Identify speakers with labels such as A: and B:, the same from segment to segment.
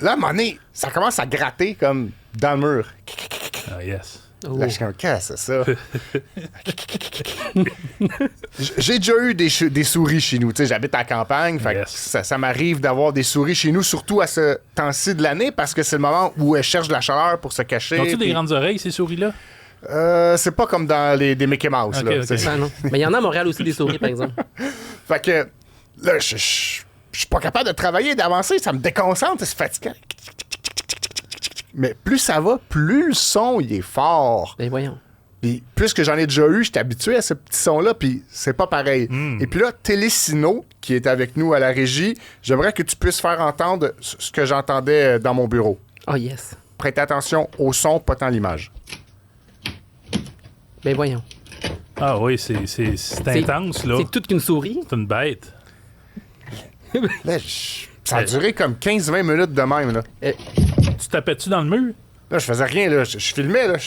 A: Là, à un moment donné, ça commence à gratter comme dans le mur.
B: Ah, yes.
A: Là, je suis comme, qu'est-ce que c'est ça? J'ai déjà eu des souris chez nous. Tu sais, j'habite à la campagne. Fait que ça m'arrive d'avoir des souris chez nous, surtout à ce temps-ci de l'année, parce que c'est le moment où elles cherchent de la chaleur pour se cacher.
B: Ont-tu des grandes oreilles, ces souris-là?
A: C'est pas comme dans des Mickey Mouse.
B: Okay,
A: là.
B: okay.
C: Non. Mais il y en a à Montréal aussi des souris, par exemple.
A: Fait que là, je suis pas capable de travailler, d'avancer. Ça me déconcentre, c'est fatigant. Mais plus ça va, plus le son, il est fort.
C: Ben voyons.
A: Puis plus que j'en ai déjà eu, j'étais habitué à ce petit son-là, puis c'est pas pareil. Et puis là, Télésino, qui est avec nous à la régie, j'aimerais que tu puisses faire entendre ce que j'entendais dans mon bureau.
C: Oh yes.
A: Prêtez attention au son, pas tant l'image.
C: Ben voyons.
B: Ah oui, c'est intense, là.
C: C'est toute qu'une souris.
B: C'est une bête.
A: Là, ça a duré comme 15-20 minutes de même, là.
B: Tu tapais-tu dans le mur?
A: Là, je faisais rien, là. Je filmais, là.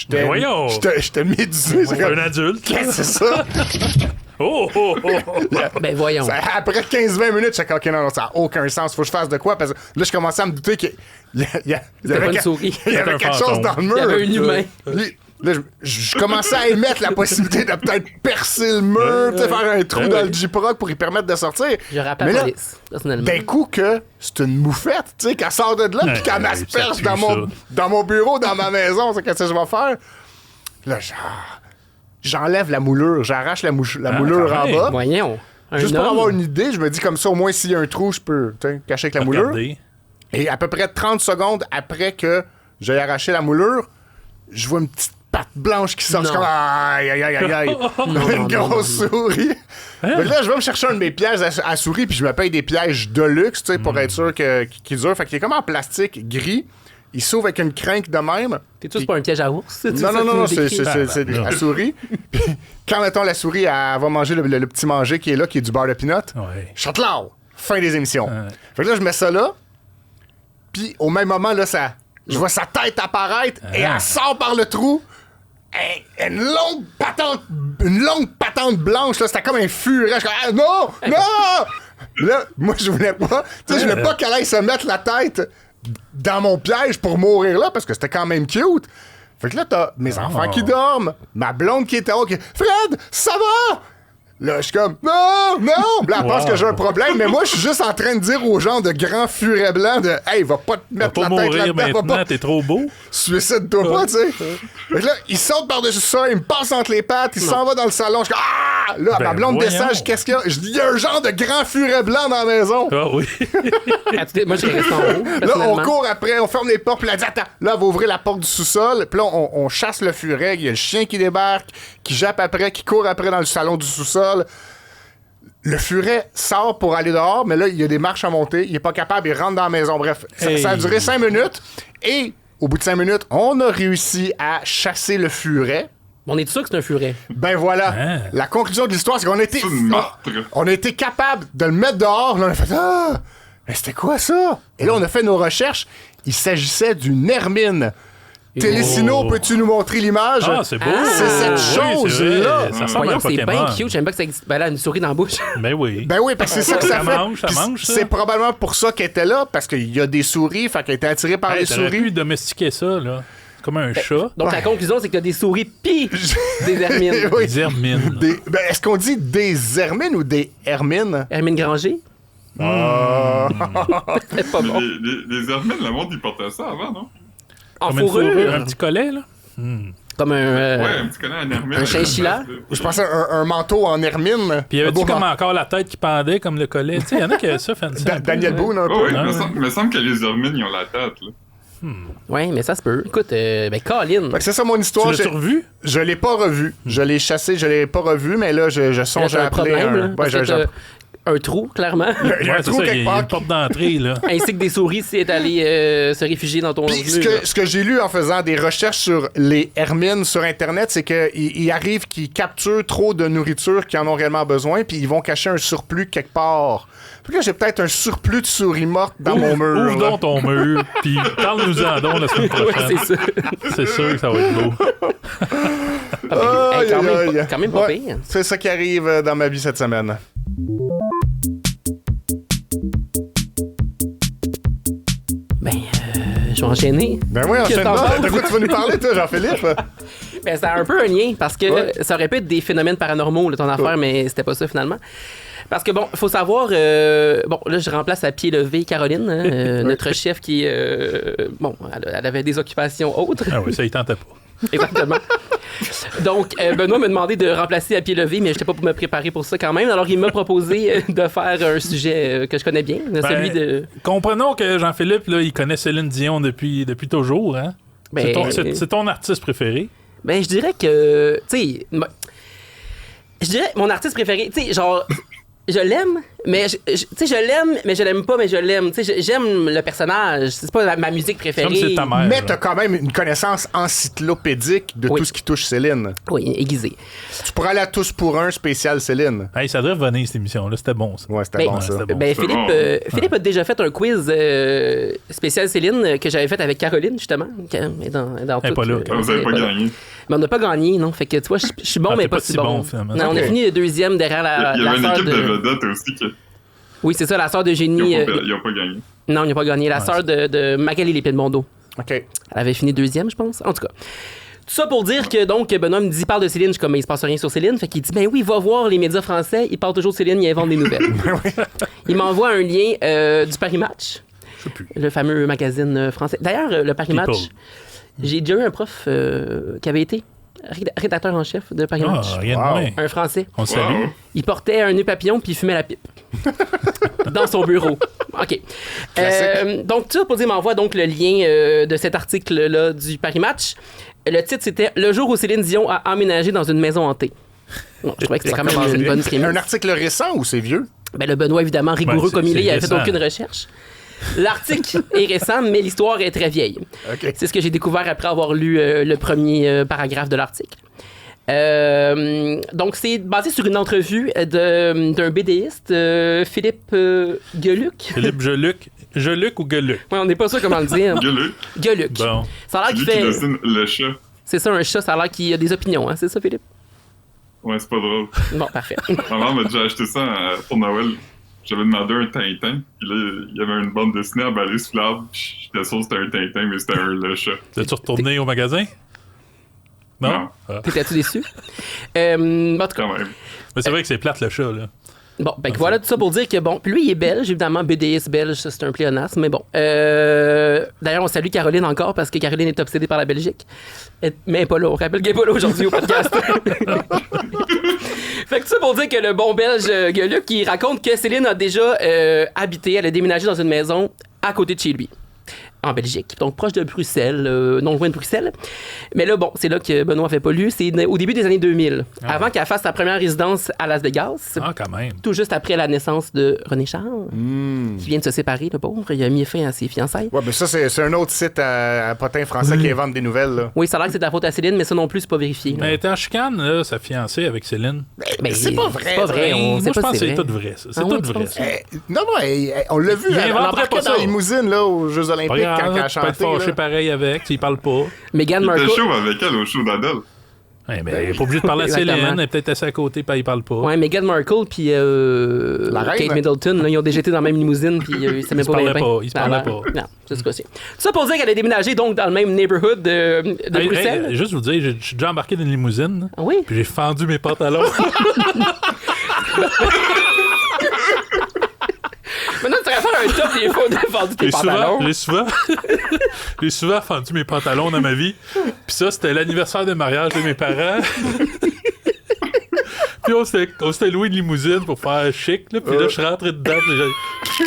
B: Ben voyons!
A: J'étais médusé.
B: C'est un adulte.
A: Qu'est-ce que c'est ça?
B: Oh!
C: Ben voyons.
A: Après 15-20 minutes, j'étais comme, OK, non, ça n'a aucun sens. Faut que je fasse de quoi? Parce que là, je commençais à me douter qu'il y avait
C: une souris.
A: Il y avait quelque chose dans le mur.
C: Il y avait un humain.
A: Là, je commençais à émettre la possibilité de peut-être percer le mur, faire un trou dans le J-Proc pour y permettre de sortir.
C: Je rappelle la police, personnellement.
A: D'un coup que c'est une moufette, tu sais, qu'elle sort de là, puis qu'elle m'asperge dans mon bureau, dans ma maison, c'est qu'est-ce que je vais faire? Là, j'enlève la moulure, j'arrache la moulure en bas.
C: Voyons.
A: Juste pour avoir une idée, je me dis comme ça, au moins s'il y a un trou, je peux cacher avec la moulure. Et à peu près 30 secondes après que j'ai arraché la moulure, je vois une petite patte blanche qui sort. Je suis comme aïe, aïe, aïe, aïe, aïe. Une grosse souris. Hein? Là, je vais me chercher un de mes pièges à souris, puis je me paye des pièges de luxe, tu sais, pour être sûr qu'il dure. Fait qu'il est comme en plastique gris. Il s'ouvre avec une crinque de même.
C: T'es-tu pas un piège à ours?
A: Non, c'est la souris. Puis quand, mettons, la souris, elle va manger le petit manger qui est là, qui est du beurre de pinot, châtelard, fin des émissions. Fait que là, je mets ça là, puis au même moment, là, je vois sa tête apparaître et elle sort par le trou. Une longue patente blanche, là, c'était comme un furet. Je suis comme, non! Là, moi, je voulais pas. Tu sais, je voulais pas qu'elle aille se mettre la tête dans mon piège pour mourir là, parce que c'était quand même cute. Fait que là, t'as mes enfants qui dorment, ma blonde qui est en haut, qui Fred, ça va? Là, je suis comme, non! Là, elle pense que j'ai un problème, mais moi, je suis juste en train de dire aux gens de grands furets blancs de, hey, va pas te mettre la tête là-dedans.
B: Maintenant, t'es trop beau.
A: Suicide-toi pas, tu sais. Fait que là, il saute par-dessus ça, il me passe entre les pattes, il s'en va dans le salon. Je suis comme, ah! Là, ma blonde descend, qu'est-ce qu'il y a? Je dis, il y a un genre de grand furet blanc dans la maison.
B: Ah oui.
C: Moi, je reste en haut.
A: Là, on court après, on ferme les portes, puis elle dit, attends, là, elle va ouvrir la porte du sous-sol, puis là, on chasse le furet, il y a le chien qui débarque, qui jappe après, qui court après dans le salon du sous-sol. Le furet sort pour aller dehors, mais là, il y a des marches à monter. Il est pas capable, il rentre dans la maison. Bref, ça a duré 5 minutes. Et au bout de 5 minutes, on a réussi à chasser le furet.
C: On est sûr que c'est un furet.
A: Ben voilà. La conclusion de l'histoire, c'est qu'on a été capable de le mettre dehors. Là, on a fait mais c'était quoi ça? Et là, on a fait nos recherches. Il s'agissait d'une hermine. Télésino, peux-tu nous montrer l'image?
B: Ah, c'est beau!
A: C'est cette chose-là!
B: Ça ressemble à un
C: c'est bien
B: Pokémon.
C: cute. J'aime pas que ça existe. Ben là, une souris dans la bouche.
B: Ben oui.
A: Ben oui, parce que c'est ça que ça fait.
B: Ça mange, ça.
A: C'est probablement pour ça qu'elle était là, parce qu'il y a des souris, fait qu'elle était attirée par les
B: T'aurais
A: souris.
B: pu domestiquer ça, là. Comme un chat.
C: Donc, la conclusion, c'est que t'as des souris pis des hermines.
A: Oui.
B: Des hermines.
A: Ben, est-ce qu'on dit des hermines ou des hermines?
C: Hermine Granger? C'est pas bon.
D: Les hermines, le monde, ils portaient ça avant, non?
C: En
B: Comme une
C: fourrure?
B: un petit collet, là.
C: Comme un...
D: Ouais, un petit collet en hermine.
C: un chinchilla?
A: Je pensais un manteau en hermine.
B: Puis y avait-tu
A: Un beau
B: comme
A: manteau.
B: encore la tête qui pendait comme le collet? Tu sais, il y en a qui ça, fancy.
A: Daniel Boone, un peu.
D: Oh, oui, il me semble que les hermines, ils ont la tête, là.
C: Oui, mais ça se peut. Écoute, ben Colin.
A: Fait que c'est ça mon histoire.
B: Tu l'as revu?
A: Je l'ai pas revu. Je l'ai chassé, je l'ai pas revu, mais là, je songe à appeler
C: un trou, clairement.
A: Il y a un trou quelque
B: Il y a
A: part.
B: une porte d'entrée, là.
C: Ainsi que des souris si est allé se réfugier dans ton
A: Puis
C: mur.
A: ce que j'ai lu en faisant des recherches sur les hermines sur Internet, c'est qu'il arrive qu'ils capturent trop de nourriture qu'ils en ont réellement besoin, puis ils vont cacher un surplus quelque part. Fait que là, j'ai peut-être un surplus de souris mortes dans mon mur.
B: Ouvre donc ton mur, puis parle-nous-en donc la semaine prochaine.
C: Ouais, c'est ça.
B: C'est sûr que ça va être beau.
C: Quand même pas pire.
A: C'est ça qui arrive dans ma vie cette semaine.
C: Je vais enchaîner.
A: Ben oui,
C: Qu'est-ce que t'en
A: enchaîne-toi.
C: penses?
A: De quoi tu vas nous parler, toi, Jean-Philippe?
C: Ben, c'est un peu un lien, parce que ça aurait pu être des phénomènes paranormaux, là, ton affaire, mais c'était pas ça, finalement. Parce que, bon, il faut savoir... bon, là, je remplace à pied levé Caroline, hein, notre chef qui... bon, elle avait des occupations autres.
B: Ah oui, ça, il tentait pas.
C: Exactement. Donc, Benoît m'a demandé de remplacer à pied levé, mais je n'étais pas pour me préparer pour ça quand même. Alors, il m'a proposé de faire un sujet que je connais bien, celui de...
B: Comprenons que Jean-Philippe, là, il connaît Céline Dion depuis toujours, hein?
C: Ben,
B: C'est ton artiste préféré?
C: Ben, je dirais que... Tu sais... Je dirais mon artiste préféré, tu sais, genre... Je l'aime, mais tu sais, je l'aime, mais je l'aime pas, mais je l'aime. Tu sais, j'aime le personnage. C'est pas ma musique préférée.
B: Comme c'est ta mère.
A: Mais t'as quand même une connaissance encyclopédique de tout ce qui touche Céline.
C: Oui, aiguisé.
A: Tu pourrais aller à Tous pour un spécial Céline.
B: Hey, ça devrait venir, cette émission-là. C'était bon, ça.
A: Ouais, c'était bon, ça.
B: c'était bon.
C: Ben,
D: C'est
C: Philippe,
D: bon.
C: Philippe a déjà fait un quiz spécial Céline que j'avais fait avec Caroline, justement. Elle est dans
B: Elle est pas là.
D: Vous avez pas gagné.
C: Mais on n'a pas gagné, non. Fait que, tu vois, je suis bon,
B: Ah,
C: mais
B: t'es
C: pas
B: pas
C: si
B: si
C: bon.
B: bon, finalement.
C: Non, on a
A: Ok.
C: fini le deuxième derrière la
D: Il y avait une
C: sœur
D: équipe de
C: de...
D: vedettes aussi qui
C: Oui, c'est ça, la sœur de Génie.
D: n'ont pas gagné.
C: Non, ils n'ont pas gagné. La sœur de Magali Lépine-Mondo.
A: OK.
C: Elle avait fini deuxième, je pense. En tout cas. Tout ça pour dire que, donc, Benoît me dit, parle de Céline. Je suis comme, mais il se passe rien sur Céline. Fait qu'il dit, ben oui, va voir les médias français. Ils parlent toujours de Céline, ils inventent des nouvelles. Il m'envoie un lien du Paris Match.
B: Je sais plus.
C: Le fameux magazine français. D'ailleurs, le Paris
B: People.
C: Match, j'ai déjà eu un prof qui avait été rédacteur en chef de Paris
B: Ah,
C: Match.
B: rien de
A: Wow.
B: moins.
C: Un Français.
B: On le salue.
D: Wow.
C: Il portait un nœud papillon puis il fumait la pipe. Dans son bureau. OK. Donc, tout ça pour dire, m'envoie donc le lien de cet article-là du Paris Match. Le titre, c'était « Le jour où Céline Dion a emménagé dans une maison hantée ». Bon, je trouvais que c'était quand même une bonne prémisse.
A: Un article récent ou c'est vieux?
C: Ben, le Benoît, évidemment, rigoureux
B: Ouais,
C: comme il est, il avait fait
B: récent.
C: aucune recherche. L'article est récent, mais l'histoire est très vieille.
A: OK.
C: C'est ce que j'ai découvert après avoir lu le premier paragraphe de l'article. Donc, c'est basé sur une entrevue d'un BDiste, Philippe Gueluc.
B: Philippe Geluc. Geluc ou Geluc?
C: Ouais, on n'est pas sûr comment le dire.
D: Gueuleux.
C: Gueluc.
B: Bon.
C: Ça a l'air
D: C'est
C: qu'il
D: lui qui
C: fait...
D: dessine le chat.
C: C'est ça, un chat, ça a l'air qu'il a des opinions, hein? C'est ça, Philippe?
D: Ouais, c'est pas drôle.
C: Bon, parfait.
D: Ma mère m'a déjà acheté ça pour Noël. J'avais demandé un Tintin, puis là, il y avait une bande dessinée à balai sous l'arbre, puis j'étais sûr que c'était un Tintin, mais c'était le chat.
B: T'es-tu retourné au magasin? Non?
D: Non.
B: Ah.
C: T'étais-tu déçu? En tout cas,
D: Quand même.
B: Mais c'est vrai que c'est plate, le chat, là.
C: bon, ben voilà tout ça pour dire que, bon, puis lui, il est belge, évidemment, BDiste belge, ça, c'est un pléonasme, mais bon. D'ailleurs, on salue Caroline encore, parce que Caroline est obsédée par la Belgique. Mais elle est pas là, on rappelle qu'elle est pas là aujourd'hui au podcast. Fait que tout ça pour dire que le bon belge Gueuluc, qui raconte que Céline a déjà habité, elle a déménagé dans une maison à côté de chez lui. En Belgique, donc proche de Bruxelles, non loin de Bruxelles. Mais là, bon, c'est là que Benoît n'avait pas lu. C'est au début des années 2000, avant qu'elle fasse sa première résidence à Las Vegas,
B: Ah, quand même.
C: tout juste après la naissance de René Charles, qui vient de se séparer, le pauvre. Il a mis fin à ses fiançailles.
A: Ouais, mais ça, c'est un autre site à potins français qui invente des nouvelles, là.
C: Oui, ça a l'air que c'est de la faute à Céline, mais ça non plus, c'est pas vérifié.
B: Mais elle était en chicane, là, sa fiancée avec Céline.
C: Ben,
A: c'est pas vrai,
C: C'est pas vrai.
A: ça.
C: On
B: Moi,
C: sait
B: je
C: pas
B: pense que
C: si
B: c'est
C: c'est
B: tout
C: vrai.
B: vrai, ça. C'est
C: Ah oui,
B: tout
C: tu
B: vrai,
C: penses?
B: ça.
A: Non, on l'a vu,
B: Il
A: elle
B: inventerait
A: embarquait
B: pas
A: dans
B: ça.
A: la limousine, là, aux Jeux
B: Pas
A: Olympiques, quand elle a
B: grave, tu peux être
A: chanté,
B: fâché
A: là.
B: pareil avec, tu y parles pas.
C: Meghan
D: Il était
C: Markle.
D: chaud avec elle au show d'Adèle.
B: Ouais, mais elle est pas obligée de parler à
C: Exactement.
B: Céline, elle est peut-être assez à côté, puis elle y parle pas.
C: Ouais, Meghan Markle puis
A: La reine.
C: Kate Middleton, là, ils ont déjà été dans la même limousine puis ils s'aimaient
B: Ils se parlaient
C: bien.
B: pas, ils se parlaient pas.
C: Non, c'est ce cas-ci. Tout ça pour dire qu'elle a déménagé donc dans le même neighborhood de
B: Hey,
C: Bruxelles.
B: hey, juste vous dire, je suis déjà embarqué dans une limousine,
C: Ah oui?
B: puis j'ai fendu mes pantalons.
C: Maintenant, tu vas faire un top des fois de fendu tes pantalons.
B: J'ai souvent fendu mes pantalons dans ma vie. Puis ça, c'était l'anniversaire de mariage de mes parents. Puis on s'était loué une limousine pour faire chic, là. Puis là, je suis rentré dedans. Puis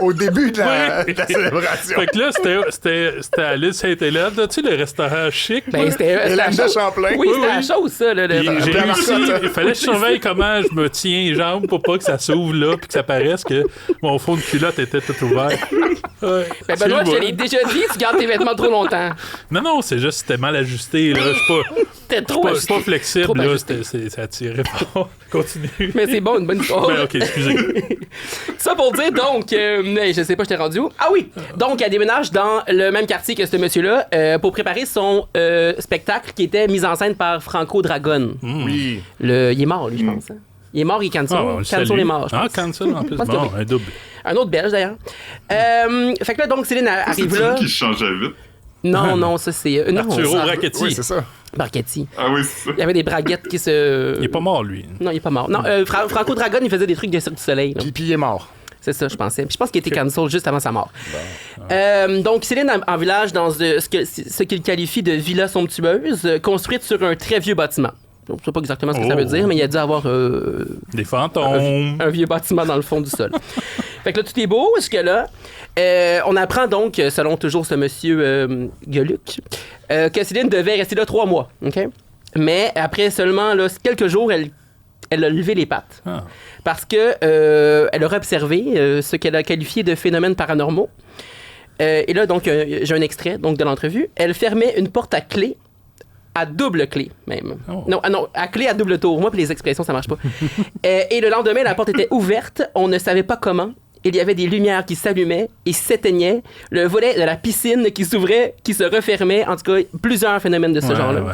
A: Au début de la
B: Oui.
A: célébration.
B: fait que là, c'était à l'île Sainte-Hélène, là, tu sais, le restaurant chic.
C: Ben,
B: là.
C: c'était la
A: Hélène de
C: chose.
A: Champlain.
C: Oui, c'était
B: Oui,
C: la
B: oui.
C: chose, ça. Là,
B: Puis j'ai
A: Pierre
B: réussi,
A: Marcotte.
B: il fallait que je surveille comment je me tiens les jambes pour pas que ça s'ouvre là, puis que ça paraisse que mon fond de culotte était tout ouvert. Ouais.
C: Ben, Benoît, je te
B: Excuse-moi.
C: l'ai déjà dit, tu gardes tes vêtements trop longtemps.
B: Non, c'est juste que c'était mal ajusté, là. Je suis pas,
C: T'es trop
B: c'est pas
C: ajusté.
B: flexible,
C: Trop
B: là.
C: ajusté.
B: Ça tirait pas. Continue.
C: Mais c'est bon, une bonne histoire.
B: Ben, ok, excusez.
C: Ça pour dire donc, je sais pas, je t'ai rendu où? Ah oui! Donc, elle déménage dans le même quartier que ce monsieur-là pour préparer son spectacle qui était mis en scène par Franco Dragone.
A: Oui.
C: Il est mort, lui, je pense. Hein? Il est mort, il est cancel.
B: Ah, on le
C: Cancel
B: salue.
C: est mort, je
B: Ah,
C: pense.
B: cancel en plus.
C: Je pense que
B: Bon,
C: oui.
B: un double.
C: Un autre Belge, d'ailleurs. Fait que là, donc, Céline arrive là.
D: C'est qui changeait vite.
C: Non, ça, c'est... non,
B: Arturo
C: ça-
B: Brachetti.
A: Oui, c'est ça.
C: Brachetti.
D: Ah oui, c'est ça.
C: Il y avait des braguettes qui se...
B: Il est pas mort, lui.
C: Non, il est pas mort. Non, Franco Dragon, il faisait des trucs de Cirque du Soleil. là.
A: Puis il est mort.
C: C'est ça, je pensais. Puis je pense qu'il était cancel juste avant sa mort. Donc, Céline en village dans ce qu'il qualifie de villa somptueuse, construite sur un très vieux bâtiment. Donc, je sais pas exactement ce que ça veut dire, mais il a dû avoir
B: Des fantômes.
C: un vieux bâtiment dans le fond du sol. Fait que là, tout est beau jusque-là. On apprend donc, selon toujours ce monsieur Gueluc, que Céline devait rester là 3 mois. OK? Mais après seulement là, quelques jours, elle a levé les pattes.
B: Ah.
C: Parce que elle aurait observé ce qu'elle a qualifié de phénomènes paranormaux. Et là, donc, j'ai un extrait donc, de l'entrevue. Elle fermait une porte à clé, à double clé même.
B: Oh.
C: Non, à clé à double tour. Moi, puis les expressions, ça marche pas. Et le lendemain, la porte était ouverte. On ne savait pas comment. Il y avait des lumières qui s'allumaient et s'éteignaient. Le volet de la piscine qui s'ouvrait, qui se refermait. En tout cas, plusieurs phénomènes de ce genre-là.
B: Ouais.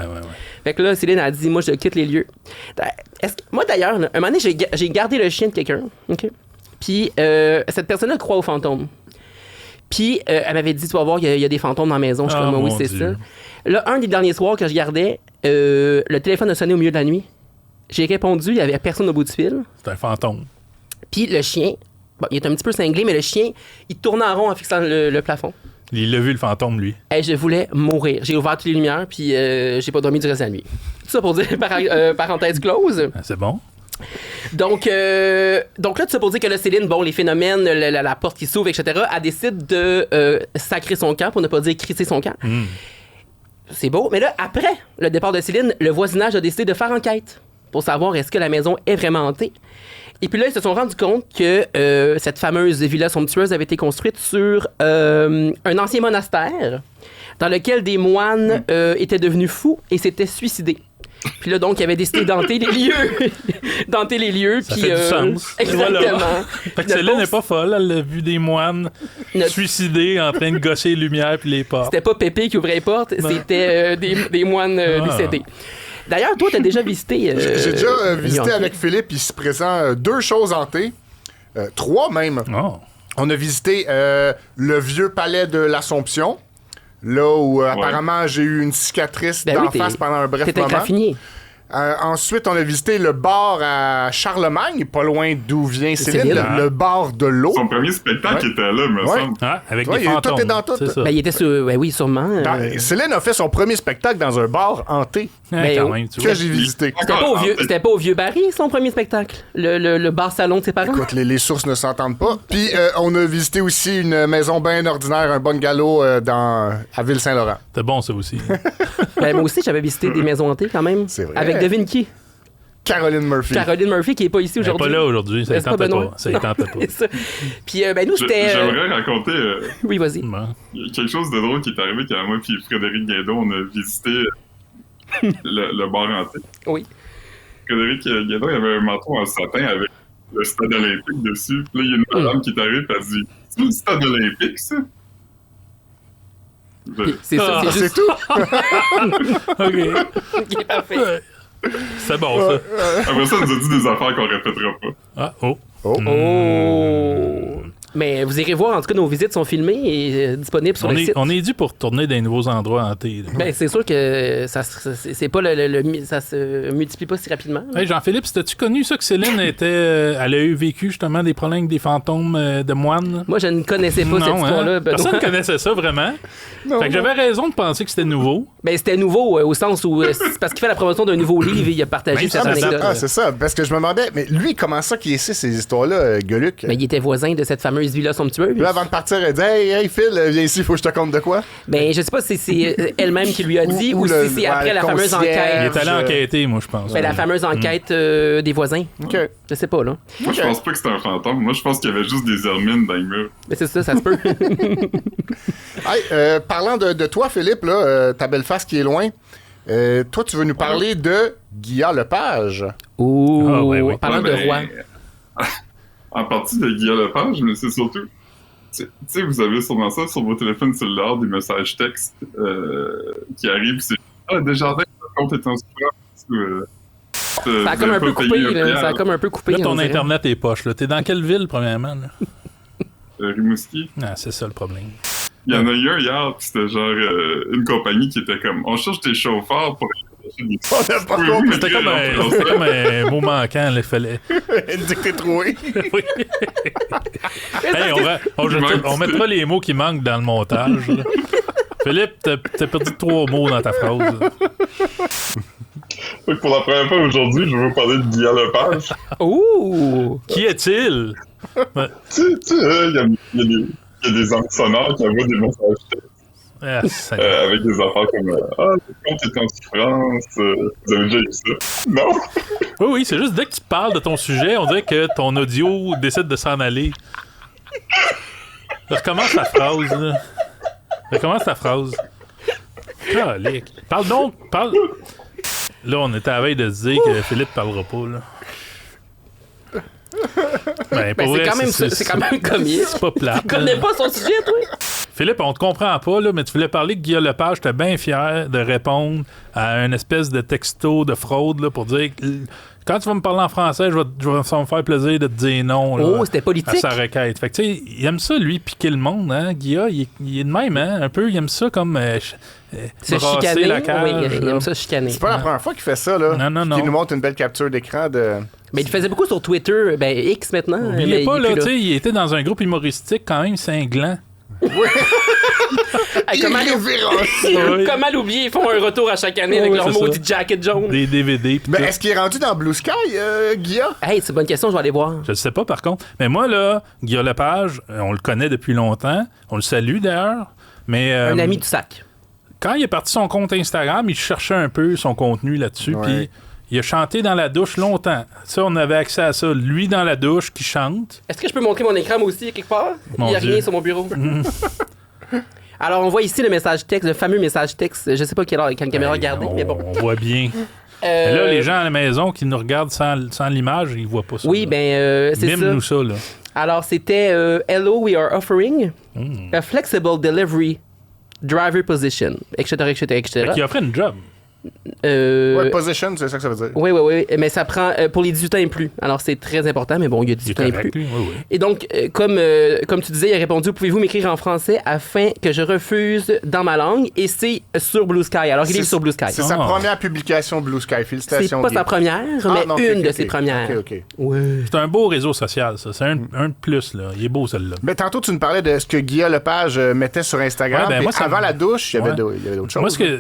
C: Fait que là, Céline a dit, moi, je quitte les lieux. Moi, d'ailleurs, un moment donné, j'ai gardé le chien de quelqu'un. OK? Puis, cette personne-là croit aux fantômes. Puis, elle m'avait dit, tu vas voir, il y a des fantômes dans la maison. Je suis comme, oui, c'est ça. Là, un des derniers soirs que je gardais, le téléphone a sonné au milieu de la nuit. J'ai répondu, il n'y avait personne au bout du fil.
B: C'est un fantôme.
C: Puis, le chien, bon, il est un petit peu cinglé, mais le chien, il tournait en rond en fixant le plafond.
B: Il l'a vu, le fantôme, lui.
C: Et je voulais mourir. J'ai ouvert toutes les lumières, puis j'ai pas dormi du reste de la nuit. Tout ça pour dire, parenthèse close.
B: Ah, c'est bon.
C: Donc là, tout ça pour dire que là, Céline, bon, les phénomènes, la porte qui s'ouvre, etc., elle décide de sacrer son camp, pour ne pas dire crisser son camp. C'est beau. Mais là, après le départ de Céline, le voisinage a décidé de faire enquête pour savoir est-ce que la maison est vraiment hantée. Et puis là, ils se sont rendus compte que cette fameuse villa somptueuse avait été construite sur un ancien monastère dans lequel des moines étaient devenus fous et s'étaient suicidés. Puis là, donc, il avait décidé d'hanter les lieux. D'hanter les lieux.
B: Ça
C: puis,
B: fait du sens.
C: Exactement.
B: Voilà. Fait que Céline n'est pas folle. Elle a vu des moines suicidés en train de gosser les lumières puis les portes.
C: C'était pas Pépé qui ouvrait les portes, c'était des moines décédés. D'ailleurs, toi, t'as déjà visité...
A: J'ai déjà visité avec Philippe, ici présent, 2 choses hantées. 3 même.
B: Oh.
A: On a visité le vieux palais de l'Assomption, là où apparemment j'ai eu une cicatrice d'en face pendant un bref
C: moment.
A: moment.
C: Graffinier.
A: Ensuite, on a visité le bar à Charlemagne, pas loin d'où vient Céline, le bar de l'eau.
D: Son premier spectacle était là, me semble.
B: Ah, avec des fantômes.
A: Tout est dans tout.
B: C'est ça.
C: Ben, il était sur... oui, sûrement.
A: Céline a fait son premier spectacle dans un bar hanté
B: Quand même, tu vois.
A: que j'ai visité.
C: C'était pas au Vieux Barry, son premier spectacle? Le bar-salon de ses parents?
A: Écoute, les sources ne s'entendent pas. Puis, on a visité aussi une maison bien ordinaire, un bungalow à Ville-Saint-Laurent.
B: C'était bon, ça aussi.
C: Ben, moi aussi, j'avais visité des maisons hantées quand même.
A: C'est vrai.
C: Avec devine qui?
A: Caroline Murphy.
C: Caroline Murphy qui est pas ici
B: Elle est
C: aujourd'hui.
B: pas là aujourd'hui. Ça ne tentait pas. Ça ne tentait pas.
C: C'est ça. Puis, ben, nous, c'était...
D: J'aimerais raconter
C: Oui, vas-y.
B: Bon.
D: quelque chose de drôle qui est arrivé quand moi et Frédéric Guédon, on a visité le bar hanté.
C: Oui.
D: Frédéric Guédon, il avait un manteau en satin avec le stade olympique dessus. Puis là, il y a une madame qui est arrivée et elle dit « C'est le stade olympique, ça? »
C: C'est ça, c'est juste...
A: C'est tout.
B: OK.
C: Ok, parfait.
B: C'est bon, ça.
D: Après ça, elle nous a dit des affaires qu'on répétera pas.
B: Ah, oh.
C: Oh! Mais vous irez voir, en tout cas, nos visites sont filmées et disponibles sur le site.
B: On est dû pour tourner dans des nouveaux endroits hantés. Là.
C: Ben, c'est sûr que ça c'est pas ça se multiplie pas si rapidement.
B: Hey, Jean-Philippe, t'as-tu connu ça que Céline elle a eu vécu justement des problèmes avec des fantômes de moines?
C: Moi, je ne connaissais pas cette histoire-là. Benoît.
B: Personne ne connaissait ça vraiment. Fait que j'avais raison de penser que c'était nouveau.
C: Ben, c'était nouveau au sens où c'est parce qu'il fait la promotion d'un nouveau livre et il a partagé cette anecdote.
A: C'est ça. Parce que je me demandais, mais lui, comment ça qu'il sait ces histoires-là, Gueluc?
C: Ben, il était voisin de cette fameuse villa somptueuse.
A: Là, avant de partir, elle dit Hey, Phil, viens ici, faut que je te conte de quoi?
C: Ben, je sais pas si c'est elle-même qui lui a dit ou si c'est après la fameuse enquête.
B: Il est allé enquêter, moi, je pense.
C: Ben, la fameuse enquête des voisins.
A: OK.
C: Je sais pas, là.
D: Moi, je pense pas que c'était un fantôme. Moi, je pense qu'il y avait juste des hermines dans les murs.
C: Mais c'est ça se peut.
A: Hey, parlant de toi, Philippe, là, ta belle face qui est loin, toi, tu veux nous parler de Guillaume Lepage.
C: Ouh,
B: Ah, ouais.
C: parlant de roi.
D: En partie de Guillaume Lepage, mais c'est surtout... Tu sais, vous avez sûrement ça sur vos téléphones cellulaires, des messages textes qui arrivent, c'est « Ah, Desjardins, ton compte est en souffrance.
C: Ça a comme un peu coupé, là. Ça a comme un peu coupé.
B: Là, ton
C: on dirait.
B: Internet est poche. Là. T'es dans quelle ville, premièrement? Là?
D: Rimouski.
B: Ah, c'est ça le problème.
D: Il y en a eu un hier, puis c'était genre une compagnie qui était comme, on cherche des chauffeurs pour aller chercher des...
A: On n'a pas compris.
B: C'était comme un mot manquant, là, il fallait...
A: Une dictée trouée.
B: Oui. Hey, on mettra les mots qui manquent dans le montage. Là. Philippe, t'as perdu 3 mots dans ta phrase.
D: Pour la première fois aujourd'hui, je veux vous parler de Guy Lepage.
C: Ouh!
B: Qui est-il? Ouais.
D: Tu sais, il y a des ondes sonores qui envoient des messages textes. Avec des affaires comme le compte est en souffrance. Vous avez déjà eu ça? Non?
B: Oui, c'est juste dès que tu parles de ton sujet, on dirait que ton audio décide de s'en aller. Recommence ta phrase, là. Recommence ta phrase. Calique. Parle donc, parle. Là, on était à la veille de se dire que Philippe parlera pas, là. Ben,
C: c'est quand même comique.
B: C'est pas plat.
C: Tu connais pas son sujet, toi?
B: Philippe, on te comprend pas, là, mais tu voulais parler de Guillaume Lepage. J'étais bien fier de répondre à une espèce de texto de fraude là, pour dire que quand tu vas me parler en français, ça va me faire plaisir de te dire non. Là,
C: c'était politique.
B: À sa requête. Fait que, tu sais, il aime ça, lui, piquer le monde, hein, Guillaume. Il est de même, hein, un peu. Il aime ça comme
C: se chicaner.
B: La cage,
C: oui, il aime ça chicaner.
A: C'est pas la première fois qu'il fait ça, là.
B: Non.
A: Il nous montre une belle capture d'écran de...
C: Mais il faisait beaucoup sur Twitter, X maintenant.
B: N'oubliez pas, là, tu sais, il était dans un groupe humoristique quand même cinglant.
A: Oui.
C: Hey, comment l'oublier? Ils font un retour à chaque année avec leur maudit jacket jaune.
B: Des DVD.
A: Mais est-ce qu'il est rendu dans Blue Sky, Guillaume?
C: Hey, c'est une bonne question, je vais aller voir.
B: Je ne sais pas, par contre. Mais moi, là, Guillaume Lepage, on le connaît depuis longtemps. On le salue, d'ailleurs. Mais,
C: un ami du sac.
B: Quand il est parti son compte Instagram, il cherchait un peu son contenu là-dessus. Puis il a chanté dans la douche longtemps. Ça, on avait accès à ça. Lui, dans la douche, qui chante.
C: Est-ce que je peux montrer mon écran, moi aussi, quelque part? Il n'y a rien sur mon bureau. Alors, on voit ici le message texte, le fameux message texte. Je sais pas quelle caméra regarder, mais bon.
B: On voit bien. Mais là, les gens à la maison qui nous regardent sans l'image, ils voient pas ça.
C: Oui, c'est ça.
B: Mime-nous ça, là.
C: Alors, c'était Hello, we are offering a flexible delivery driver position, etc.
B: Qui offrait une job.
A: Position, c'est ça que ça veut dire.
C: Oui. Mais ça prend pour les 18 ans et plus. Alors, c'est très important, mais bon, il y a 18 ans et plus.
B: Oui.
C: Et donc, comme tu disais, il a répondu, pouvez-vous m'écrire en français afin que je refuse dans ma langue? Et c'est sur Blue Sky. Alors, il est sur Blue Sky.
A: C'est sa première publication Blue Sky. Félicitations.
C: C'est pas sa première, mais une de ses premières.
A: OK.
C: Ouais.
B: C'est un beau réseau social, ça. C'est un de plus, là. Il est beau, celui-là.
A: Mais tantôt, tu nous parlais de ce que Guillaume Lepage mettait sur Instagram.
B: Ouais, moi,
A: avant la douche, il y avait d'autres choses.
B: Moi,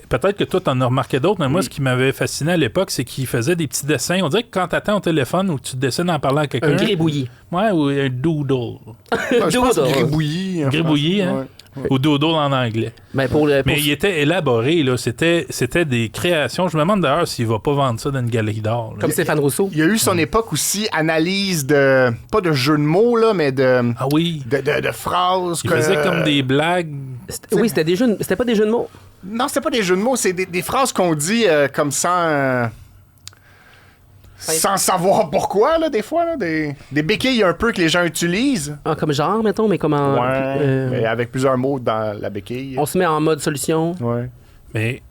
B: peut-être que toi, t'en as remarqué d'autres, mais moi, ce qui m'avait fasciné à l'époque, c'est qu'il faisait des petits dessins. On dirait que quand t'attends au téléphone ou tu dessines en parlant à quelqu'un...
C: Un gribouillis.
B: Ouais, ou un doodle.
A: Je pense gribouillis.
B: Gribouillis, hein? Ouais. Ou doodle en anglais.
C: Mais
B: il était élaboré, là. C'était des créations. Je me demande d'ailleurs s'il va pas vendre ça dans une galerie d'art.
C: Comme Stéphane Rousseau.
A: Il y a eu son époque aussi, analyse de... Pas de jeux de mots, là, mais de...
B: Ah oui.
A: De phrases.
B: Il faisait comme des blagues.
C: Oui, c'était pas des jeux de mots.
A: Non, c'est pas des jeux de mots, c'est des phrases qu'on dit comme sans savoir pourquoi, là, des fois. Là, des béquilles un peu que les gens utilisent.
C: Ah, comme genre, mettons, mais comment...
A: mais avec plusieurs mots dans la béquille.
C: On se met en mode solution.
A: Ouais.
B: Mais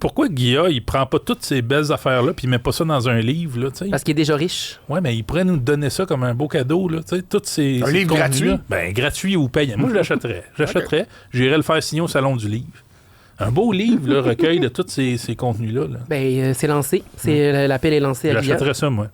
B: pourquoi Guilla, il prend pas toutes ces belles affaires-là puis il met pas ça dans un livre, là, tu sais?
C: Parce qu'il est déjà riche.
B: Ouais, mais il pourrait nous donner ça comme un beau cadeau, là, tu sais, toutes ces...
A: Un livre gratuit?
B: Ben, gratuit ou payant. Moi, je l'achèterais. Okay. J'irais le faire signer au Salon du Livre. Un beau livre, là, recueil de tous ces contenus-là. Là.
C: Ben, c'est lancé. L'appel est lancé à Guilla.
B: J'achèterais ça, moi.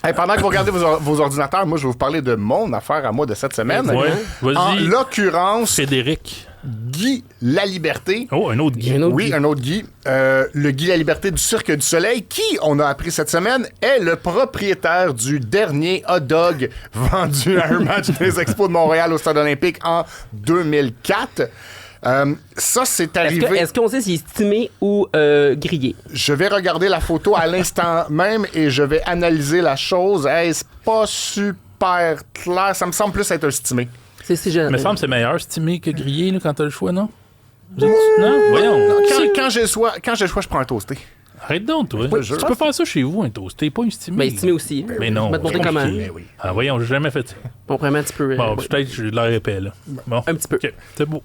A: Hey, pendant que vous regardez vos ordinateurs, moi, je vais vous parler de mon affaire à moi de cette semaine.
B: Ouais, vas-y.
A: En l'occurrence...
B: Frédéric.
A: Guy Laliberté.
B: Oh, un autre Guy.
A: Un autre Guy. Le Guy Laliberté du Cirque du Soleil, qui, on a appris cette semaine, est le propriétaire du dernier hot dog vendu à un match des Expos de Montréal au Stade olympique en 2004. Ça, c'est arrivé...
C: Est-ce qu'on sait s'il est stimé ou grillé?
A: Je vais regarder la photo à l'instant même et je vais analyser la chose. Hey, c'est pas super clair. Ça me semble plus être un stimé.
B: Il me semble que c'est meilleur stimé que grillé là, quand t'as le choix, non? Non? Voyons.
A: Quand j'ai le choix, je prends un toasté.
B: Arrête donc, toi. Oui, tu peux faire ça chez vous, un toasté, pas un stimé.
C: Ben, stimé aussi.
B: Mais non.
C: Je vais te montrer comment.
A: Oui.
B: Ah, voyons, j'ai jamais fait ça.
C: Bon, vraiment un petit peu.
B: Bon, peut-être que j'ai de l'air épais, là. Bon.
C: Un petit peu.
B: Okay. C'est beau.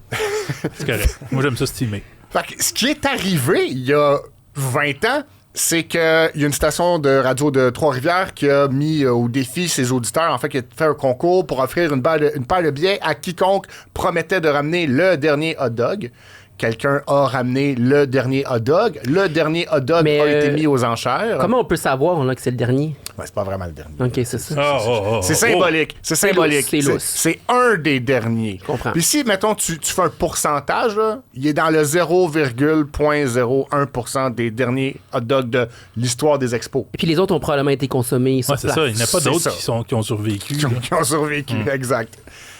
B: C'est correct. Moi, j'aime ça stimé.
A: Fait que ce qui est arrivé il y a 20 ans, c'est qu'il y a une station de radio de Trois-Rivières qui a mis au défi ses auditeurs, en fait, qui a fait un concours pour offrir une paire de billets à quiconque promettait de ramener le dernier hot dog. Quelqu'un a ramené le dernier hot dog. Le dernier hot dog a été mis aux enchères.
C: Comment on peut savoir là, que c'est le dernier?
A: Ouais, c'est pas vraiment le dernier.
C: OK, c'est ça.
A: C'est symbolique. C'est symbolique.
C: C'est lousse.
A: C'est un des derniers.
C: Je comprends.
A: Puis si, mettons, tu fais un pourcentage, là, il est dans le 0,01% des derniers hot dogs de l'histoire des expos.
C: Et puis les autres ont probablement été consommés sur
B: c'est
C: place.
B: ça. Il n'y en a pas
A: C'est
B: d'autres
A: ça.
B: qui ont survécu.
A: Qui ont survécu, exact.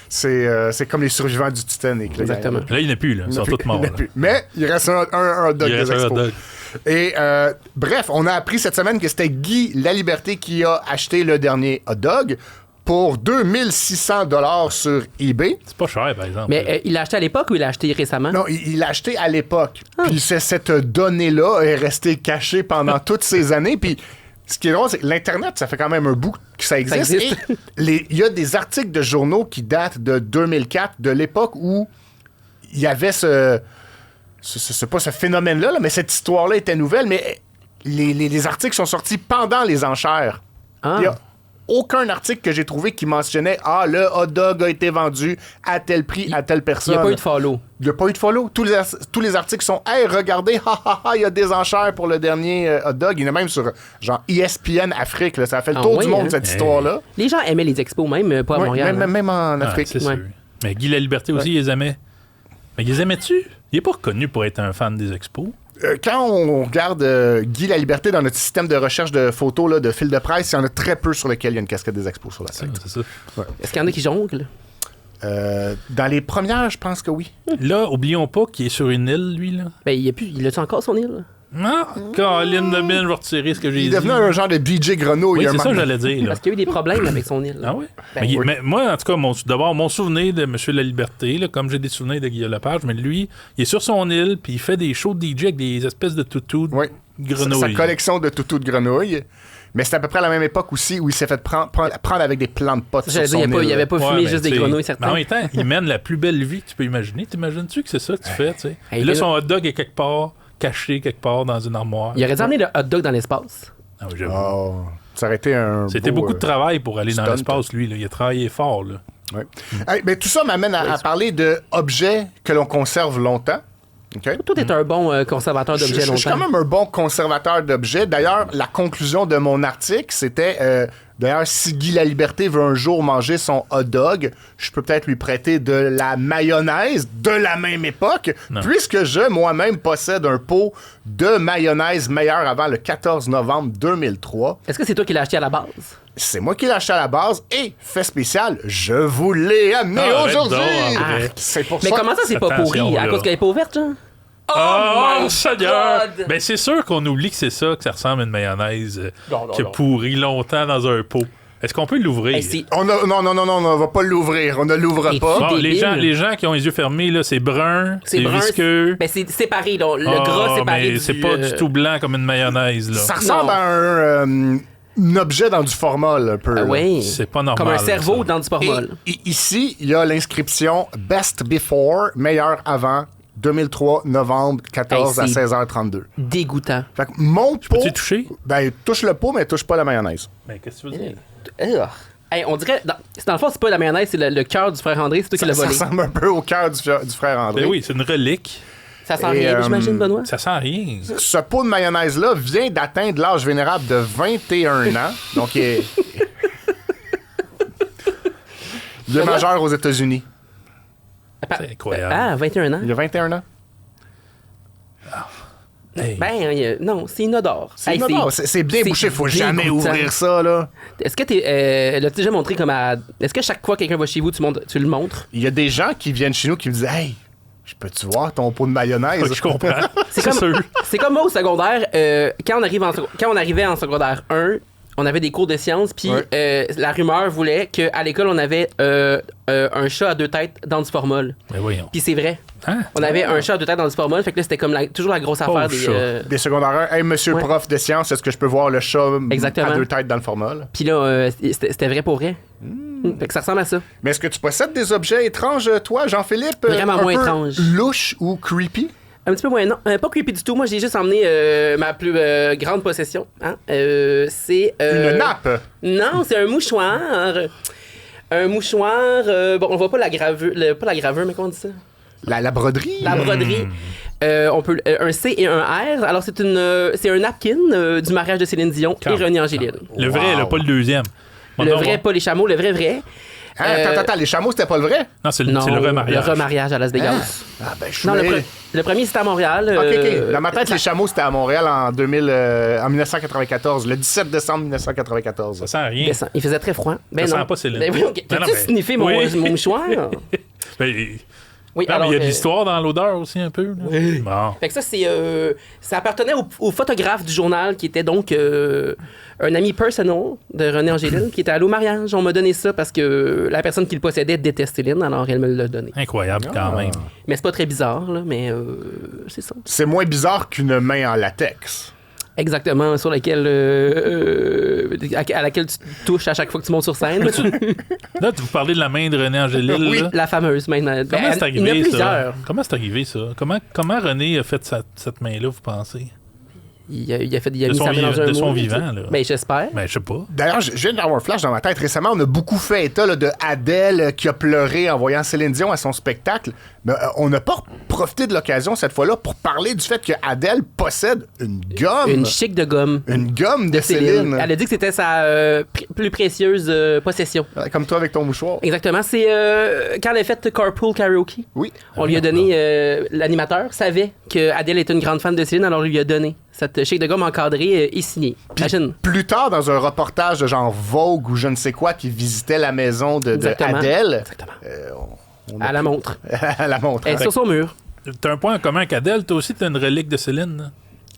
A: C'est comme les survivants du Titanic. Là.
C: Exactement.
B: Là, il n'y en a plus. Là. Ils sont tous morts. Là.
A: Mais il reste un hot dog
B: Il
A: des
B: reste un hot
A: expos.
B: dog.
A: Et bref, on a appris cette semaine que c'était Guy Laliberté qui a acheté le dernier hot dog pour 2600 $ sur eBay.
B: C'est pas cher, par exemple.
C: Mais il l'a acheté à l'époque ou il l'a acheté récemment?
A: Non, il l'a acheté à l'époque. Puis cette donnée-là est restée cachée pendant toutes ces années. Puis ce qui est drôle, c'est que l'Internet, ça fait quand même un bout que ça existe.
C: existe.
A: Et il y a des articles de journaux qui datent de 2004, de l'époque où il y avait ce phénomène-là, là, mais cette histoire-là était nouvelle, mais les articles sont sortis pendant les enchères.
C: Ah.
A: Il n'y a aucun article que j'ai trouvé qui mentionnait « Ah, le hot dog a été vendu à tel prix à telle
C: Il
A: personne. »
C: n'y a pas eu de follow.
A: Il n'y a pas eu de follow. Tous les articles sont « Hey, regardez, il y a des enchères pour le dernier hot dog. » Il y en a même sur genre ESPN Afrique. Là, ça a fait le tour du monde, cette histoire-là.
C: Les gens aimaient les expos, même pas à
A: Ouais,
C: Montréal.
A: même en Afrique.
B: C'est
C: Ouais.
B: sûr. Mais Guy Laliberté aussi, il les aimait. Mais ils les aimait-tu? Il n'est pas reconnu pour être un fan des expos.
A: Quand on regarde Guy Laliberté dans notre système de recherche de photos là, de fil de presse, il y en a très peu sur lesquels il y a une casquette des expos sur la tête.
B: C'est ça.
C: Est-ce qu'il y en a qui jonglent?
A: Dans les premières, je pense que oui.
B: Là, oublions pas qu'il est sur une île, lui, là.
C: Ben, il a-tu encore son île?
B: Non, Caroline de Mine, je vais retirer ce que j'ai dit.
A: Il est devenu un genre de DJ Grenouille.
B: Oui,
A: un
B: c'est ça que
A: moment.
B: j'allais dire. Là.
C: Parce qu'il y a eu des problèmes avec son île.
B: Ah oui?
C: Ben,
B: mais,
C: oui.
B: mais moi, en tout cas, d'abord, mon souvenir de M. Laliberté, là, comme j'ai des souvenirs de Guillaume Lepage, mais lui, il est sur son île, puis il fait des shows de DJ avec des espèces de toutous de
A: Oui.
B: grenouilles.
A: Sa collection de toutous de grenouilles. Mais c'est à peu près à la même époque aussi où il s'est fait prendre avec des plants de potes sur
C: J'allais
A: son
C: dire, il n'y
A: île.
C: avait pas
B: Ouais,
C: fumé
B: mais
C: juste des
B: t'sais,
C: grenouilles,
B: Mais
C: certains.
B: en même temps, il mène la plus belle vie que tu peux imaginer. T'imagines-tu que c'est ça que tu fais, tu sais?
C: Hey,
B: Et là,
C: là-
B: son hot dog est quelque part, caché quelque part dans une armoire.
C: Il aurait dû emmener le hot dog dans l'espace.
B: Ah oui, j'avoue.
A: Oh, ça aurait été un
B: C'était
A: beau,
B: beaucoup de travail pour aller dans
A: stunt.
B: l'espace, lui. Là. Il a travaillé fort, là.
A: Ouais. Hey, mais tout ça m'amène à parler d'objets que l'on conserve longtemps. OK?
C: Toi, t'es un bon conservateur d'objets
A: Je suis quand
C: longtemps.
A: même un bon conservateur d'objets. D'ailleurs, la conclusion de mon article, c'était... D'ailleurs, si Guy Laliberté veut un jour manger son hot dog, je peux peut-être lui prêter de la mayonnaise de la même époque, puisque je, moi-même, possède un pot de mayonnaise meilleur avant le 14 novembre 2003.
C: Est-ce que c'est toi qui l'as acheté à la base?
A: C'est moi qui l'ai acheté à la base et, fait spécial, je vous l'ai amené
B: Arrête
A: aujourd'hui!
B: donc, arrête.
A: C'est pour
C: Mais
A: ça.
C: comment ça, c'est pas
B: Attention,
C: pourri? À
B: là.
C: cause qu'elle est pas ouverte, genre?
B: Oh,
C: my
B: Seigneur!
C: God!
B: Ben, c'est sûr qu'on oublie que c'est ça, que ça ressemble à une mayonnaise
C: Non,
B: qui a
C: non.
B: pourri longtemps dans un pot. Est-ce qu'on peut l'ouvrir?
C: Hey, c'est-
A: Non, on va pas l'ouvrir. On ne l'ouvre
C: Et
A: pas.
C: tu-
B: Bon,
C: débile.
B: les gens qui ont les yeux fermés, là, c'est brun, c'est
C: brun,
B: visqueux.
C: Ben, c'est séparé, là. Le
B: Ah,
C: gras séparé
B: mais
C: du...
B: c'est pas du tout blanc comme une mayonnaise, là.
A: Ça ressemble à un objet dans du formol, un peu. là.
C: oui.
B: C'est pas normal.
C: Comme un cerveau
B: ça.
C: dans du formol.
A: Et ici, il y a l'inscription Best Before, meilleur avant, 2003, novembre 14
C: Hey,
A: à
C: c'est
A: 16h32.
C: Dégoûtant.
A: Fait que mon pot...
B: Peux-tu toucher?
A: Ben, touche le pot, mais touche pas la mayonnaise.
B: Ben, qu'est-ce que tu veux dire?
C: Ugh. Hey, on dirait... Dans le fond, c'est pas la mayonnaise, c'est le cœur du frère André, c'est toi qui l'as
A: Ça
C: volé.
A: ressemble un peu au cœur du frère André.
B: Ben oui, c'est une relique.
C: Ça sent
A: Et,
C: rien, j'imagine, Benoît?
B: Ça sent rien.
A: Ce pot de mayonnaise-là vient d'atteindre l'âge vénérable de 21 ans. Donc, il est... il est majeur aux États-Unis.
B: C'est incroyable.
C: Ah, 21 ans?
A: Il a 21 ans.
B: Hey.
C: Ben, non, c'est inodore.
A: C'est
C: Hey,
A: inodore. C'est bien
C: c'est
A: bouché. Faut jamais
C: dégoûtant.
A: ouvrir ça, là.
C: Est-ce que l'as-tu déjà montré comme à... Est-ce que chaque fois que quelqu'un va chez vous, tu le montres?
A: Il y a des gens qui viennent chez nous qui me disent « Hey, je peux-tu voir ton pot de mayonnaise? »
B: Je comprends.
C: C'est
B: C'est
C: comme,
B: sûr.
C: c'est comme moi au secondaire, quand on arrivait en secondaire 1, on avait des cours de sciences, puis
A: Ouais.
C: la rumeur voulait qu'à l'école, on avait un chat à deux têtes dans du formol.
B: Mais voyons.
C: Puis c'est vrai.
B: Hein?
C: On avait un chat à deux têtes dans du formol, fait que là, c'était comme toujours la grosse affaire
B: Pauvre
C: des...
B: chat.
A: Des secondaires 1. « Hey, monsieur
C: Ouais.
A: le prof de sciences, est-ce que je peux voir le chat
C: Exactement.
A: à deux têtes dans le formol? »
C: Puis là, c'était vrai pour vrai. Fait que ça ressemble à ça.
A: Mais est-ce que tu possèdes des objets étranges, toi, Jean-Philippe?
C: Vraiment
A: un
C: moins
A: peu
C: étranges.
A: louche ou creepy?
C: Un petit peu moins, non. Pas creepy du tout. Moi, j'ai juste emmené ma plus grande possession. Hein? C'est...
A: Une nappe?
C: Non, c'est un mouchoir. Un mouchoir... bon, on voit pas la gravure, mais comment on dit ça?
A: La broderie?
C: La broderie. On peut un C et un R. Alors, c'est un napkin du mariage de Céline Dion et René Angélil.
B: Le vrai, là, pas le deuxième.
C: Le vrai, pas les chameaux, le vrai.
A: Attends, les chameaux, c'était pas le vrai?
B: Non, c'est le remariage.
C: Le remariage à Las Vegas.
A: Je suis
C: Non, le premier, c'était à Montréal.
A: OK. Dans ma tête, les chameaux, c'était à Montréal en 1994, le 17 décembre 1994.
B: Ça sent rien.
C: Il faisait très froid.
B: Ça sent pas Céline.
C: T'as-tu sniffé mon mouchoir?
B: Oui, alors, il y a de l'histoire dans l'odeur aussi un peu. Là.
C: Oui.
B: Bon.
C: Fait que ça, ça appartenait au photographe du journal qui était donc un ami personal de René Angélil qui était allé au mariage. On m'a donné ça parce que la personne qui le possédait déteste Céline, alors elle me l'a donné.
B: Incroyable quand même.
C: Mais c'est pas très bizarre, là, mais c'est ça.
A: C'est moins bizarre qu'une main en latex.
C: Exactement, sur laquelle à laquelle tu touches à chaque fois que tu montes sur scène.
B: Là, vous parlez de la main de René Angélil.
C: Oui,
B: là.
C: la fameuse main.
B: Comment c'est arrivé,
C: il y en a
B: ça?
C: plusieurs.
B: Comment c'est arrivé, ça? Comment René a fait cette main-là, vous pensez?
C: Il a mis
B: son
C: sa main dans un
B: de son
C: moule,
B: vivant, là.
C: Ben, j'espère.
B: Ben, je sais pas.
A: D'ailleurs, je viens d'avoir un flash dans ma tête. Récemment, on a beaucoup fait état là, de Adèle qui a pleuré en voyant Céline Dion à son spectacle. Mais on n'a pas profité de l'occasion cette fois-là pour parler du fait que Adèle possède une gomme.
C: Une chic de gomme.
A: Une gomme de Céline.
C: Elle a dit que c'était sa plus précieuse possession.
A: Comme toi avec ton mouchoir.
C: Exactement. C'est quand elle a fait Carpool Karaoke.
A: Oui.
C: On lui a donné... l'animateur savait que Adèle était une grande fan de Céline, alors on lui a donné cette chic de gomme encadrée et signée. Imagine.
A: Plus tard, dans un reportage de genre Vogue ou je ne sais quoi qui visitait la maison de Adèle...
C: Exactement.
A: À
C: la montre.
A: À la montre.
C: Elle est sur son mur.
B: T'as un point en commun avec Adèle. Toi aussi, t'as une relique de Céline. Là.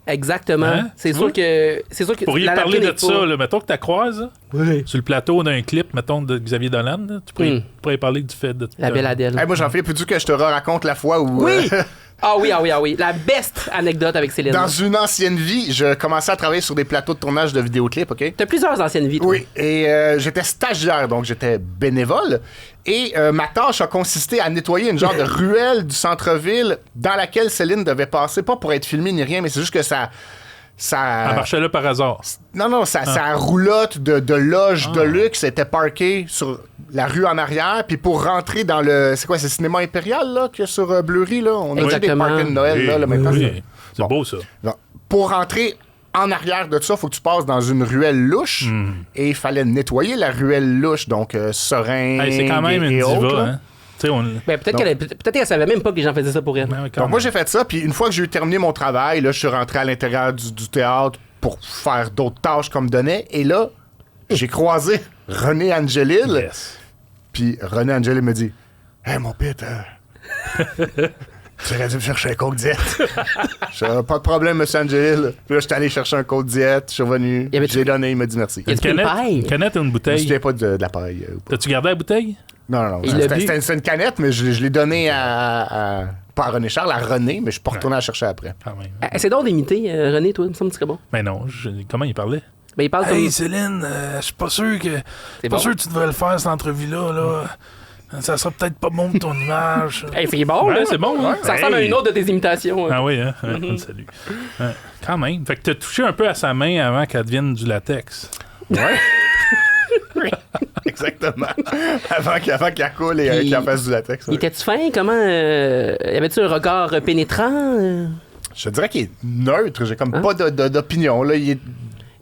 C: Exactement.
B: Hein?
C: C'est sûr que...
B: Vous pourriez parler de ça. Là. Mettons que tu croises sur le plateau d'un clip, mettons, de Xavier Dolan. Là. Tu pourrais parler du fait de...
C: La belle Adèle.
A: Hey, moi, j'en fais plus que je te raconte la fois où...
C: Oui! Ah oui. La best anecdote avec Céline.
A: Dans une ancienne vie, je commençais à travailler sur des plateaux de tournage de vidéoclips, OK?
C: T'as plusieurs anciennes vies, toi.
A: Oui, et j'étais stagiaire, donc j'étais bénévole. Et ma tâche a consisté à nettoyer une genre de ruelle du centre-ville dans laquelle Céline devait passer, pas pour être filmée ni rien, mais c'est juste que ça...
B: Elle marchait là par hasard.
A: Non, sa roulotte de loge de luxe était parquée sur la rue en arrière. Puis pour rentrer dans le... C'est quoi, c'est le cinéma impérial, là, qu'il y a sur Bleury, là? On a déjà des parkings de Noël, là, maintenant.
B: Oui. C'est beau, ça.
A: Donc, pour rentrer en arrière de ça, il faut que tu passes dans une ruelle louche. Et il fallait nettoyer la ruelle louche. Donc, seringue
B: c'est quand même une diva, hein?
C: Ben, peut-être qu'elle savait même pas que les gens faisaient ça pour elle.
A: Donc moi, j'ai fait ça, puis une fois que j'ai terminé mon travail, là, je suis rentré à l'intérieur du théâtre pour faire d'autres tâches qu'on me donnait, et là, j'ai croisé René Angélil,
B: Yes.
A: puis René Angélil me dit « Hey, mon pit, tu aurais dû me chercher un code diète. » Je dis « Pas de problème, monsieur Angélil. » Puis là, je suis allé chercher un code diète, je suis revenu, j'ai donné, il m'a dit merci.
C: Y a
B: Une canette ou une
A: Je me
B: bouteille?
A: souviens pas de la paille.
B: T'as-tu gardé la bouteille?
A: Non.
C: Il l'a bu.
A: C'était une canette, mais je l'ai donnée à pas à René Charles, à René, mais je suis pas retourné la chercher après.
B: Quand même.
C: C'est donc d'imiter René, toi, il me semble que c'est bon.
B: Mais non, comment il parlait?
C: Ben, il parle comme...
B: Céline, je suis pas sûr que...
C: C'est bon.
B: sûr que tu devrais le faire, cette entrevue-là, là. Ça sera peut-être pas bon de ton image.
C: Hey, c'est bon, là.
B: C'est bon, hein?
C: Ça ressemble à une autre de tes imitations.
B: Ah oui, hein? Salut. Quand même. Fait que t'as touché un peu à sa main avant qu'elle devienne du latex.
A: Ouais. Exactement. Avant qu'elle coule et qu'elle fasse du latex.
C: Il était-tu fin? Comment... y avait-tu un regard pénétrant?
A: Je dirais qu'il est neutre. J'ai comme pas d'opinion. Là. Il est...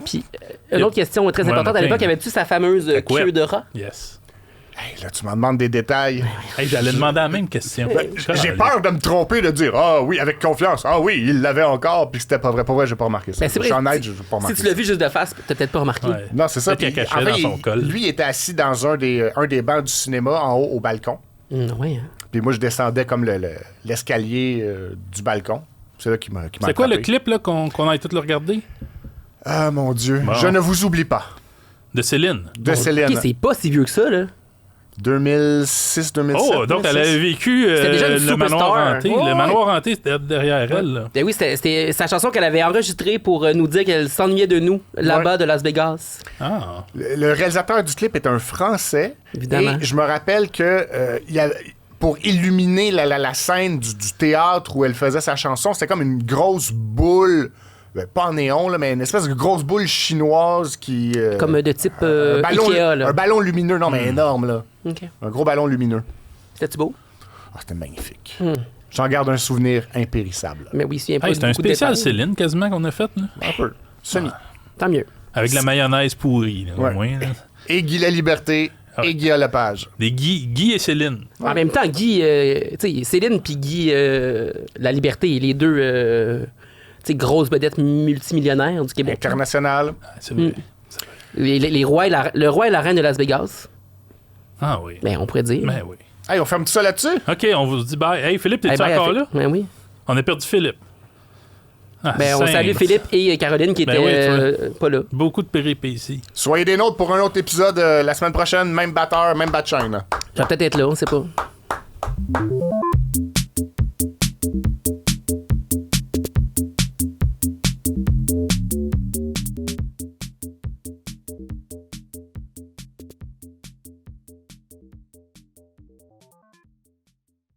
C: Puis, une autre question très importante. À l'époque, avait-tu sa fameuse queue de rat?
B: Yes.
A: Hey, là, tu m'en demandes des détails.
B: Hey, j'allais demander la même question.
A: J'ai peur de me tromper, de dire « Ah oui, avec confiance. Ah oui, il l'avait encore. » Puis c'était pas vrai. Pour vrai, j'ai pas remarqué ça.
C: Ben, c'est vrai,
A: je suis honnête, j'ai pas remarqué
C: si tu l'as vu juste de face, t'as peut-être pas remarqué.
B: Ouais.
A: Non, c'est ça.
B: Peut-être qu'elle
A: Puis,
B: cachait dans son col.
A: Lui, il était assis dans un des bancs du cinéma en haut au balcon.
C: Ouais, hein.
A: Puis moi, je descendais comme l'escalier du balcon. C'est là qui m'a
B: C'est quoi le
A: attrapé.
B: clip là, qu'on aille tous le regarder?
A: Ah, mon Dieu.
B: Bon.
A: Je ne vous oublie pas.
B: De Céline.
A: De Céline.
C: Ok, c'est pas si vieux que ça, là.
A: 2006, 2007.
B: Oh, donc
A: 2006.
B: elle avait vécu
C: C'était déjà une
B: le manoir
C: superstar.
B: hanté.
C: Ouais.
B: Le manoir hanté, c'était derrière elle. Là.
C: Ben oui, c'était sa chanson qu'elle avait enregistrée pour nous dire qu'elle s'ennuyait de nous, là-bas de Las Vegas.
B: Ah.
A: Le réalisateur du clip est un Français.
C: Évidemment.
A: Et je me rappelle que pour illuminer la scène du théâtre où elle faisait sa chanson, c'était comme une grosse boule, pas en néon, là, mais une espèce de grosse boule chinoise qui...
C: Comme de type
A: ballon,
C: Ikea, là.
A: un ballon lumineux, non, mais énorme, là.
C: OK.
A: Un gros ballon lumineux.
C: C'était-tu beau?
A: Ah, c'était magnifique. J'en garde un souvenir impérissable.
C: Mais oui, c'est un peu.
B: Hey, c'est un spécial Céline quasiment qu'on a fait. Là.
A: Un peu. Semi.
C: Tant mieux.
B: Avec de la mayonnaise pourrie, là,
A: Ouais.
B: au moins. Là.
A: Et Guy La Liberté et Guy Lepage.
B: Des Guy et Céline.
C: En même temps, Guy, tu sais, Céline puis Guy La Liberté, les deux, tu sais, grosses vedettes multimillionnaires du Québec.
A: International.
B: Ah, c'est vrai.
C: Les rois le roi et la reine de Las Vegas.
B: Ah oui.
C: Ben, on pourrait dire.
B: Ben oui.
A: Hey, on ferme tout ça là-dessus?
B: OK, on vous dit bye. Hey, Philippe, t'es-tu
C: bye,
B: encore là?
C: Ben oui.
B: On a perdu Philippe. Ah,
C: Ben, on
B: simple.
C: salue Philippe et Caroline qui
B: Ben
C: étaient
B: oui,
C: pas là.
B: Beaucoup de péripéties.
A: Soyez des nôtres pour un autre épisode la semaine prochaine. Même batteur, même bat chaîne.
C: Je vais peut-être être là, on sait pas.